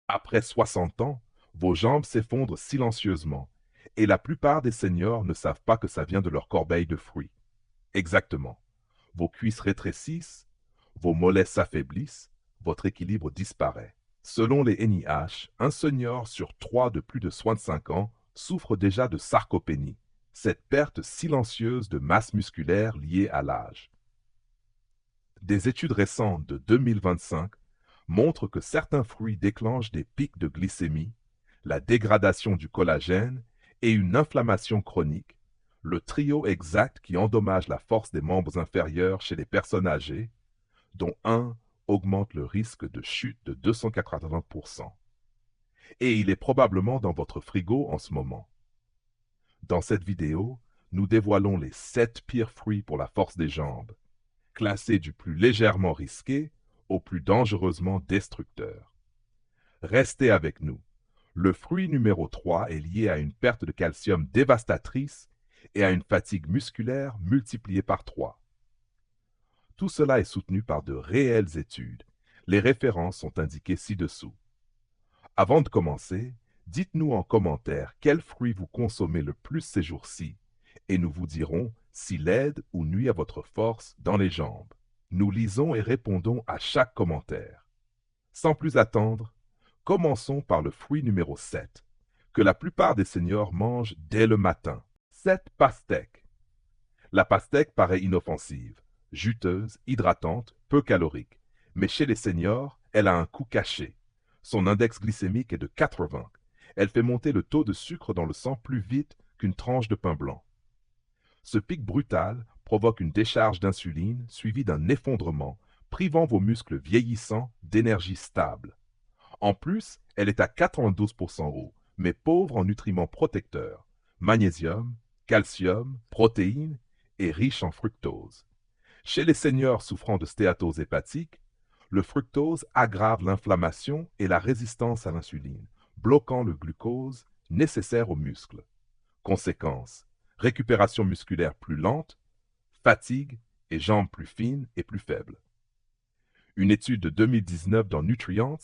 Après 60 ans, vos jambes s'effondrent silencieusement, et la plupart des seniors ne savent pas que ça vient de leur corbeille de fruits. Exactement. Vos cuisses rétrécissent, vos mollets s'affaiblissent, votre équilibre disparaît. Selon les NIH, un senior sur 3 de plus de 65 ans souffre déjà de sarcopénie, cette perte silencieuse de masse musculaire liée à l'âge. Des études récentes de 2025 montrent que certains fruits déclenchent des pics de glycémie, la dégradation du collagène et une inflammation chronique, le trio exact qui endommage la force des membres inférieurs chez les personnes âgées, dont un augmente le risque de chute de 280%. Et il est probablement dans votre frigo en ce moment. Dans cette vidéo, nous dévoilons les 7 pires fruits pour la force des jambes, classés du plus légèrement risqué au plus dangereusement destructeur. Restez avec nous. Le fruit numéro 3 est lié à une perte de calcium dévastatrice et à une fatigue musculaire multipliée par 3. Tout cela est soutenu par de réelles études. Les références sont indiquées ci-dessous. Avant de commencer, dites-nous en commentaire quel fruit vous consommez le plus ces jours-ci et nous vous dirons s'il aide ou nuit à votre force dans les jambes. Nous lisons et répondons à chaque commentaire. Sans plus attendre, commençons par le fruit numéro 7, que la plupart des seniors mangent dès le matin. 7 pastèques. La pastèque paraît inoffensive, juteuse, hydratante, peu calorique. Mais chez les seniors, elle a un coût caché. Son index glycémique est de 80. Elle fait monter le taux de sucre dans le sang plus vite qu'une tranche de pain blanc. Ce pic brutal provoque une décharge d'insuline suivie d'un effondrement, privant vos muscles vieillissants d'énergie stable. En plus, elle est à 92% eau, mais pauvre en nutriments protecteurs, magnésium, calcium, protéines et riche en fructose. Chez les seniors souffrant de stéatose hépatique, le fructose aggrave l'inflammation et la résistance à l'insuline, bloquant le glucose nécessaire aux muscles. Conséquence, récupération musculaire plus lente, fatigue et jambes plus fines et plus faibles. Une étude de 2019 dans Nutrients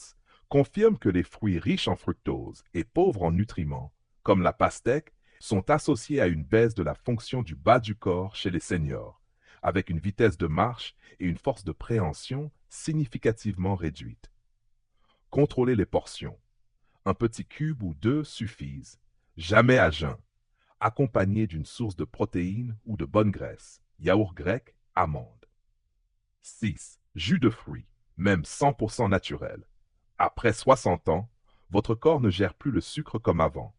confirme que les fruits riches en fructose et pauvres en nutriments, comme la pastèque, sont associés à une baisse de la fonction du bas du corps chez les seniors, avec une vitesse de marche et une force de préhension significativement réduites. Contrôlez les portions. Un petit cube ou deux suffisent, jamais à jeun, accompagné d'une source de protéines ou de bonne graisse, yaourt grec, amande. 6. Jus de fruits, même 100% naturel. Après 60 ans, votre corps ne gère plus le sucre comme avant.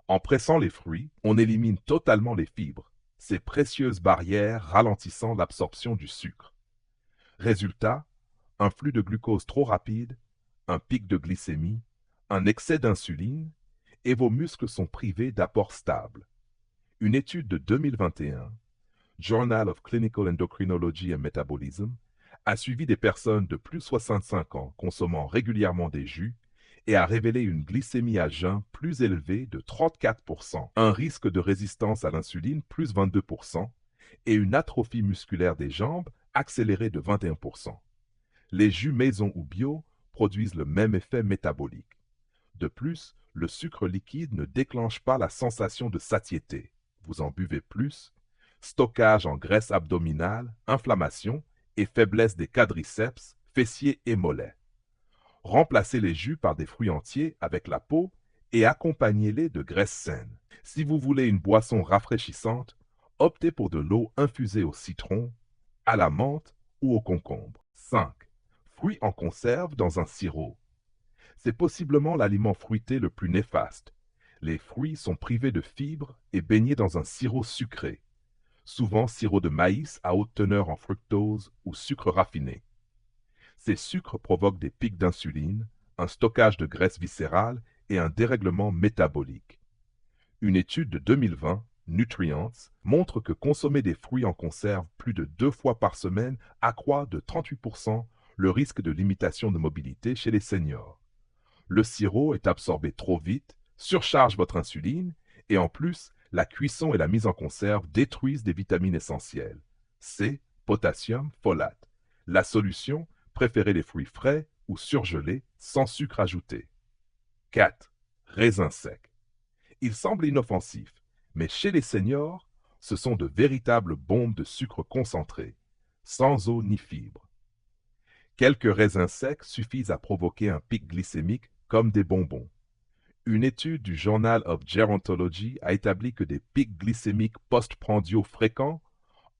En pressant les fruits, on élimine totalement les fibres, ces précieuses barrières ralentissant l'absorption du sucre. Résultat, un flux de glucose trop rapide, un pic de glycémie, un excès d'insuline, et vos muscles sont privés d'apports stables. Une étude de 2021, Journal of Clinical Endocrinology and Metabolism, a suivi des personnes de plus de 65 ans consommant régulièrement des jus et a révélé une glycémie à jeun plus élevée de 34%, un risque de résistance à l'insuline plus 22% et une atrophie musculaire des jambes accélérée de 21%. Les jus maison ou bio produisent le même effet métabolique. De plus, le sucre liquide ne déclenche pas la sensation de satiété. Vous en buvez plus, stockage en graisse abdominale, inflammation et faiblesse des quadriceps, fessiers et mollets. Remplacez les jus par des fruits entiers avec la peau et accompagnez-les de graisse saine. Si vous voulez une boisson rafraîchissante, optez pour de l'eau infusée au citron, à la menthe ou au concombre. 5. Fruits en conserve dans un sirop. C'est possiblement l'aliment fruité le plus néfaste. Les fruits sont privés de fibres et baignés dans un sirop sucré, souvent sirop de maïs à haute teneur en fructose ou sucre raffiné. Ces sucres provoquent des pics d'insuline, un stockage de graisse viscérale et un dérèglement métabolique. Une étude de 2020, Nutrients, montre que consommer des fruits en conserve plus de 2 fois par semaine accroît de 38% le risque de limitation de mobilité chez les seniors. Le sirop est absorbé trop vite, surcharge votre insuline et en plus, la cuisson et la mise en conserve détruisent des vitamines essentielles. C, potassium, folate. La solution, préférez les fruits frais ou surgelés sans sucre ajouté. 4. Raisins secs. Ils semblent inoffensifs, mais chez les seniors, ce sont de véritables bombes de sucre concentré, sans eau ni fibres. Quelques raisins secs suffisent à provoquer un pic glycémique comme des bonbons. Une étude du Journal of Gerontology a établi que des pics glycémiques postprandiaux fréquents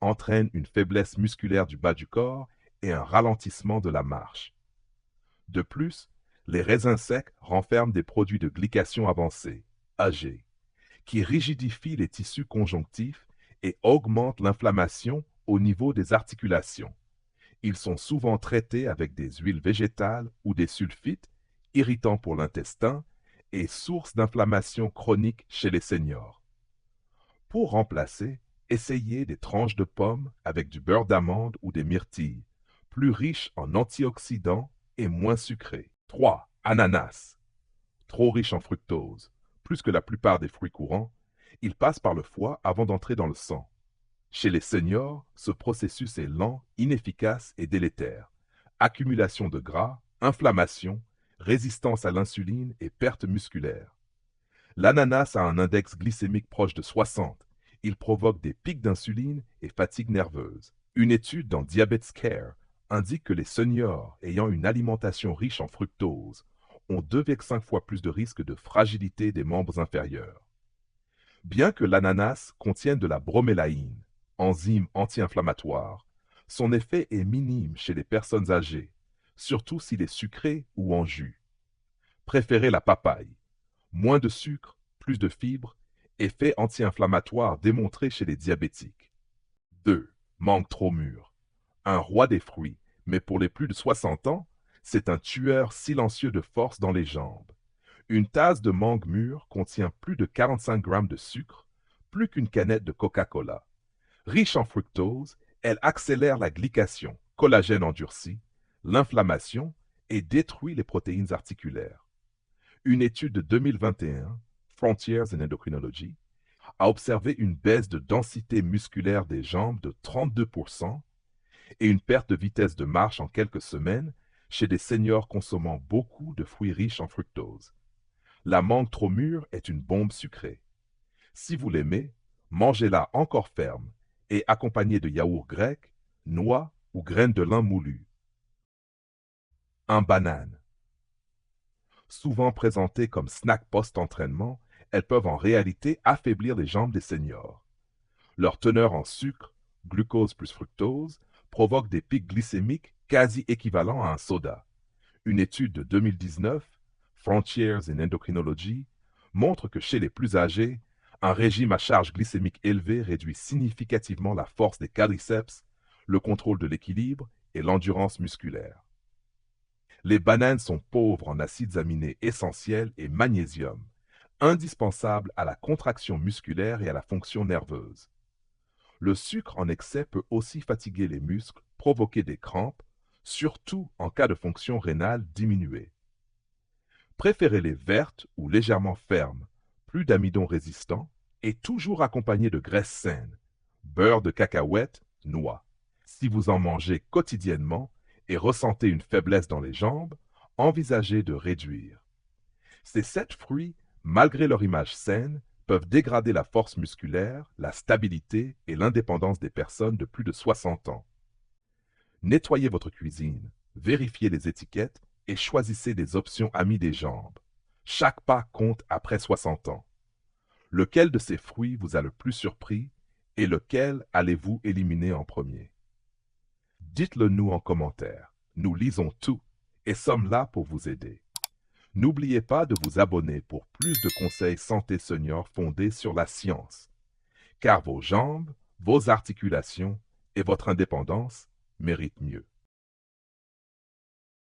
entraînent une faiblesse musculaire du bas du corps et un ralentissement de la marche. De plus, les raisins secs renferment des produits de glycation avancée, AG, qui rigidifient les tissus conjonctifs et augmentent l'inflammation au niveau des articulations. Ils sont souvent traités avec des huiles végétales ou des sulfites, irritants pour l'intestin et source d'inflammation chronique chez les seniors. Pour remplacer, essayez des tranches de pommes avec du beurre d'amande ou des myrtilles, plus riches en antioxydants et moins sucrés. 3. Ananas. Trop riche en fructose, plus que la plupart des fruits courants, il passe par le foie avant d'entrer dans le sang. Chez les seniors, ce processus est lent, inefficace et délétère. Accumulation de gras, inflammation, résistance à l'insuline et perte musculaire. L'ananas a un index glycémique proche de 60. Il provoque des pics d'insuline et fatigue nerveuse. Une étude dans Diabetes Care indique que les seniors ayant une alimentation riche en fructose ont 2,5 fois plus de risque de fragilité des membres inférieurs. Bien que l'ananas contienne de la bromélaïne, enzyme anti-inflammatoire, son effet est minime chez les personnes âgées, surtout s'il est sucré ou en jus. Préférez la papaye. Moins de sucre, plus de fibres, effet anti-inflammatoire démontré chez les diabétiques. 2. Mangue trop mûr. Un roi des fruits, mais pour les plus de 60 ans, c'est un tueur silencieux de force dans les jambes. Une tasse de mangue mûre contient plus de 45 grammes de sucre, plus qu'une canette de Coca-Cola. Riche en fructose, elle accélère la glycation, collagène endurci, l'inflammation et détruit les protéines articulaires. Une étude de 2021, Frontiers in Endocrinology, a observé une baisse de densité musculaire des jambes de 32% et une perte de vitesse de marche en quelques semaines chez des seniors consommant beaucoup de fruits riches en fructose. La mangue trop mûre est une bombe sucrée. Si vous l'aimez, mangez-la encore ferme et accompagnée de yaourt grec, noix ou graines de lin moulues. Un banane. Souvent présentées comme snack post-entraînement, elles peuvent en réalité affaiblir les jambes des seniors. Leur teneur en sucre, glucose plus fructose, provoque des pics glycémiques quasi équivalents à un soda. Une étude de 2019, Frontiers in Endocrinology, montre que chez les plus âgés, un régime à charge glycémique élevée réduit significativement la force des quadriceps, le contrôle de l'équilibre et l'endurance musculaire. Les bananes sont pauvres en acides aminés essentiels et magnésium, indispensables à la contraction musculaire et à la fonction nerveuse. Le sucre en excès peut aussi fatiguer les muscles, provoquer des crampes, surtout en cas de fonction rénale diminuée. Préférez-les vertes ou légèrement fermes, plus d'amidon résistant et toujours accompagnées de graisse saine, beurre de cacahuète, noix. Si vous en mangez quotidiennement et ressentez une faiblesse dans les jambes, envisagez de réduire. Ces 7 fruits, malgré leur image saine, peuvent dégrader la force musculaire, la stabilité et l'indépendance des personnes de plus de 60 ans. Nettoyez votre cuisine, vérifiez les étiquettes et choisissez des options amies des jambes. Chaque pas compte après 60 ans. Lequel de ces fruits vous a le plus surpris et lequel allez-vous éliminer en premier? Dites-le nous en commentaire. Nous lisons tout et sommes là pour vous aider. N'oubliez pas de vous abonner pour plus de conseils santé senior fondés sur la science, car vos jambes, vos articulations et votre indépendance méritent mieux.